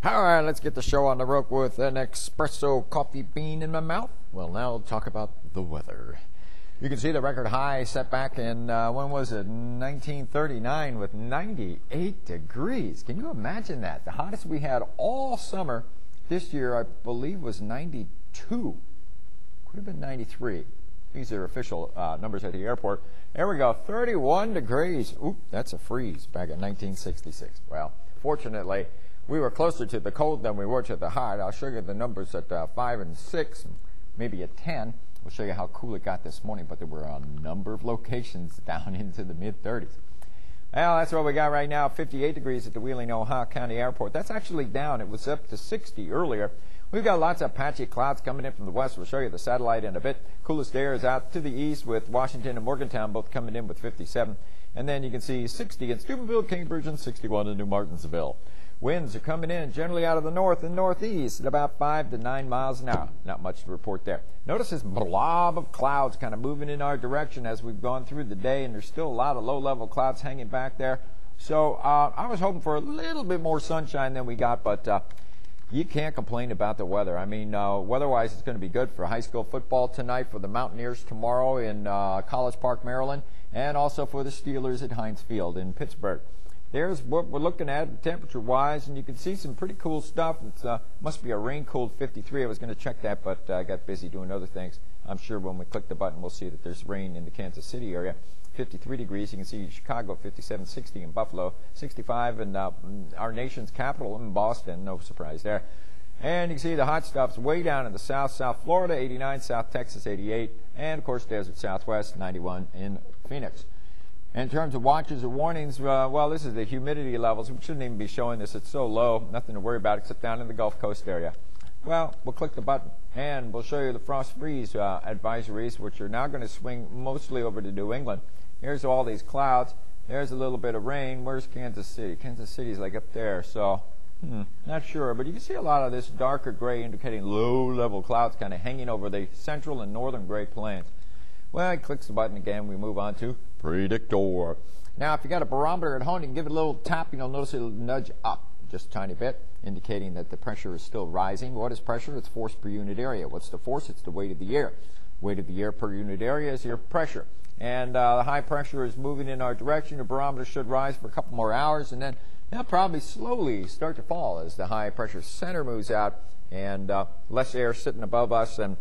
All right, let's get the show on the road with an espresso coffee bean in my mouth. Well, now we'll talk about the weather. You can see the record high set back in, when was it, 1939 with 98 degrees. Can you imagine that? The hottest we had all summer this year, I believe, was 92. Could have been 93. These are official numbers at the airport. There we go, 31 degrees. Oop, that's a freeze back in 1966. Well, fortunately, we were closer to the cold than we were to the hot. I'll show you the numbers at 5 and 6, maybe at 10. We'll show you how cool it got this morning, but there were a number of locations down into the mid-30s. Well, that's what we got right now, 58 degrees at the Wheeling, Ohio County Airport. That's actually down. It was up to 60 earlier. We've got lots of patchy clouds coming in from the west. We'll show you the satellite in a bit. Coolest air is out to the east with Washington and Morgantown both coming in with 57. And then you can see 60 in Steubenville, Cambridge, and 61 in New Martinsville. Winds are coming in generally out of the north and northeast at about 5 to 9 miles an hour. Not much to report there. Notice this blob of clouds kind of moving in our direction as we've gone through the day, and there's still a lot of low-level clouds hanging back there. So I was hoping for a little bit more sunshine than we got, but you can't complain about the weather. I mean, weather-wise, it's going to be good for high school football tonight, for the Mountaineers tomorrow in College Park, Maryland, and also for the Steelers at Heinz Field in Pittsburgh. There's what we're looking at temperature-wise, and you can see some pretty cool stuff. It must be a rain-cooled 53. I was going to check that, but I got busy doing other things. I'm sure when we click the button, we'll see that there's rain in the Kansas City area. 53 degrees. You can see Chicago, 57, 60 in Buffalo, 65 in our nation's capital in Boston. No surprise there. And you can see the hot stuff's way down in the south. South Florida, 89. South Texas, 88. And, of course, Desert Southwest, 91 in Phoenix. In terms of watches or warnings, well, this is the humidity levels. We shouldn't even be showing this. It's so low, nothing to worry about except down in the Gulf Coast area. Well, we'll click the button, and we'll show you the frost freeze advisories, which are now going to swing mostly over to New England. Here's all these clouds. There's a little bit of rain. Where's Kansas City? Kansas City's like up there, so not sure. But you can see a lot of this darker gray indicating low-level clouds kind of hanging over the central and northern Great Plains. Well, it clicks the button again. We move on to Predictor. Now, if you got a barometer at home, you can give it a little tap, and you'll notice it'll nudge up just a tiny bit, indicating that the pressure is still rising. What is pressure? It's force per unit area. What's the force? It's the weight of the air. Weight of the air per unit area is your pressure. And the high pressure is moving in our direction. The barometer should rise for a couple more hours, and then they'll probably slowly start to fall as the high pressure center moves out and less air sitting above us, and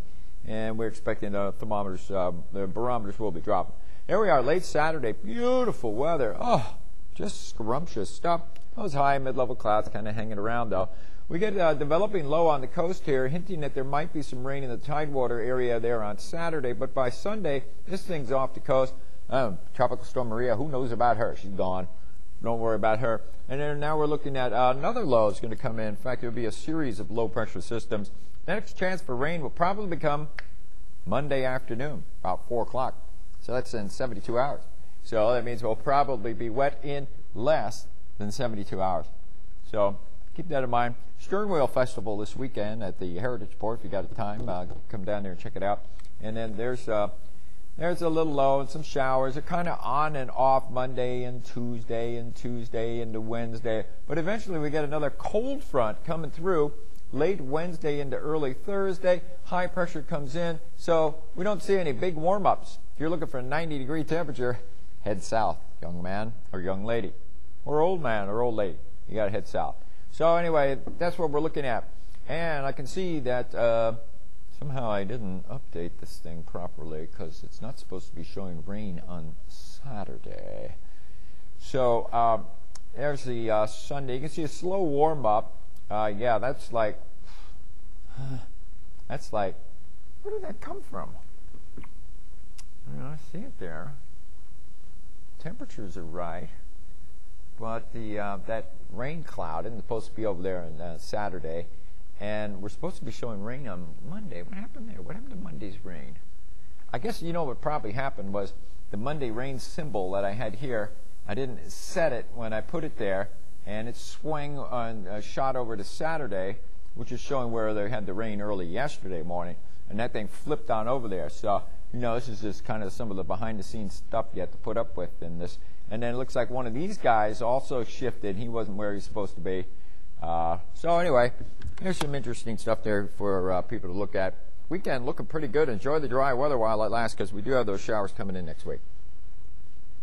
we're expecting the barometers will be dropping. There we are, late Saturday, beautiful weather. Oh, just scrumptious stuff. Those high mid-level clouds kind of hanging around, though. We get developing low on the coast here, hinting that there might be some rain in the Tidewater area there on Saturday, but by Sunday, this thing's off the coast. Tropical Storm Maria, who knows about her? She's gone. Don't worry about her. And then now we're looking at another low is going to come in. In fact, there will be a series of low-pressure systems. The next chance for rain will probably become Monday afternoon, about 4 o'clock. So that's in 72 hours. So that means we'll probably be wet in less than 72 hours. So keep that in mind. Stern Wheel Festival this weekend at the Heritage Port. If you got the time, come down there and check it out. And then there's a little low and some showers. They're kind of on and off Monday and Tuesday into Wednesday. But eventually we get another cold front coming through late Wednesday into early Thursday. High pressure comes in, so we don't see any big warm-ups. If you're looking for a 90-degree temperature, head south, young man or young lady, or old man or old lady. You got to head south. So anyway, that's what we're looking at. And I can see that somehow I didn't update this thing properly because it's not supposed to be showing rain on Saturday. So there's the Sunday. You can see a slow warm-up. Yeah, that's like, where did that come from? I see it there. Temperatures are right, but that rain cloud isn't supposed to be over there on Saturday, and we're supposed to be showing rain on Monday. What happened there? What happened to Monday's rain? I guess you know what probably happened was the Monday rain symbol that I had here, I didn't set it when I put it there, and it swung on shot over to Saturday, which is showing where they had the rain early yesterday morning, and that thing flipped on over there. So, you know, this is just kind of some of the behind-the-scenes stuff you have to put up with in this. And then it looks like one of these guys also shifted. He wasn't where he's supposed to be. So anyway, here's some interesting stuff there for people to look at. Weekend looking pretty good. Enjoy the dry weather while it lasts because we do have those showers coming in next week.